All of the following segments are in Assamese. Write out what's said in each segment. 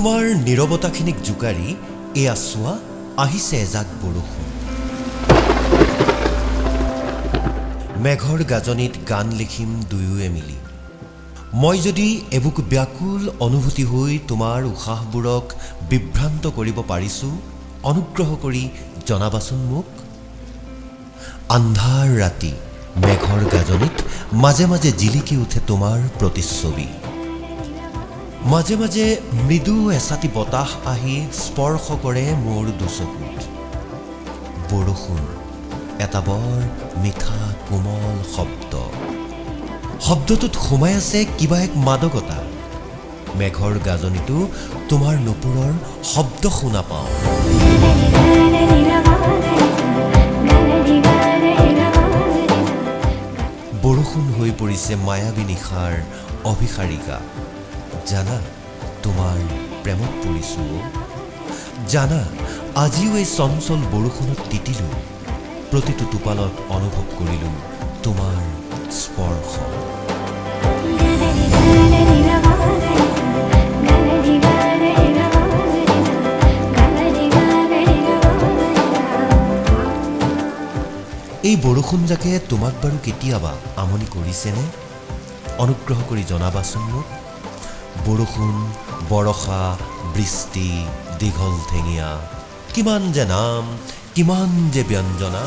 তোমাৰ নীৰৱতাখিনিক জোকাৰি এয়া চোৱা আহিছে এজাক বৰষুণ। মেঘৰ গাজনিত গান লিখিম দুয়োৱে মিলি। মই যদি এবুক ব্যাকুল অনুভূতি হৈ তোমাৰ উশাহবোৰক বিভ্ৰান্ত কৰিব পাৰিছোঁ, অনুগ্ৰহ কৰি জনাবাচোন মোক। আন্ধাৰ ৰাতি মেঘৰ গাজনিত মাজে মাজে জিলিকি উঠে তোমাৰ প্ৰতিচ্ছবি। মাজে মাজে মৃদু এচাটি বতাহ আহি স্পৰ্শ কৰে মোৰ দুচকুত। বৰষুণ এটা বৰ মিঠা কোমল শব্দ। শব্দটোত সোমাই আছে কিবা এক মাদকতা। মেঘৰ গাজনিতো তোমাৰ নুপুৰৰ শব্দ শুনা পাওঁ। বৰষুণ হৈ পৰিছে মায়াবী নিশাৰ অভিসাৰিকা। জানা, তোমাৰ প্ৰেমত পৰিছোঁ। জানা, আজিও এই চঞ্চল বৰষুণত তিতিলোঁ। প্ৰতিটো টোপালত অনুভৱ কৰিলোঁ তোমাৰ স্পৰ্শ। এই বৰষুণজাকে তোমাক বাৰু কেতিয়াবা আমনি কৰিছেনে? অনুগ্ৰহ কৰি জনাবাচোন মোক। বৰষুণ, বৰষা, বৃষ্টি, দীঘল ঠেঙীয়া, কিমান যে নাম, কিমান যে ব্যঞ্জনা।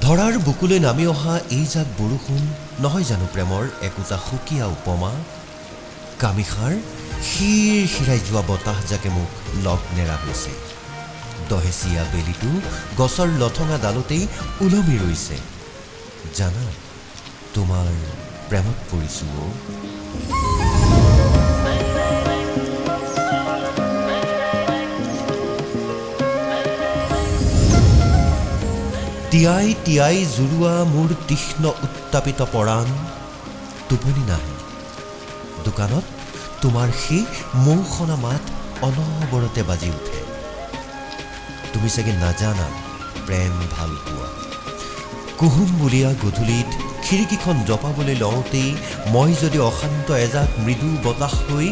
ধৰাৰ বুকুলৈ নামি অহা এই জাক বৰষুণ নহয় জানো প্ৰেমৰ একোটা সুকীয়া উপমা? কামিষাৰ শিৰ শিৰাই যোৱা বতাহজাকে মোক লগ নেৰা হৈছে। দহেচীয়া বেলিটো গছৰ লঠঙা ডালতেই ওলমি ৰৈছে। জানা, তোমাৰ প্ৰেমত পৰিছোঁ। তিয়াই তিয়াই জোৰোৱা মোৰ তীক্ষ্ণ উত্তাপিত পৰাণ, টোপনি নাহে। দোকানত তোমাৰ সেই মৌসনা মাত অনবৰতে বাজি উঠে। তুমি চাগে নাজানা প্ৰেম ভাল পোৱা। কুহুমবুলীয়া গধূলিত খিৰিকীখন জপাবলৈ লওঁতেই মই যদি অশান্ত এজাক মৃদু বতাহ হৈ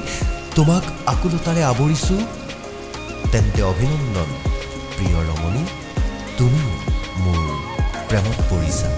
তোমাক আকুলতাৰে আৱৰিছোঁ, তেন্তে অভিনন্দন প্ৰিয় ৰমণী, তুমিও মোৰ প্ৰেমত পৰিছা।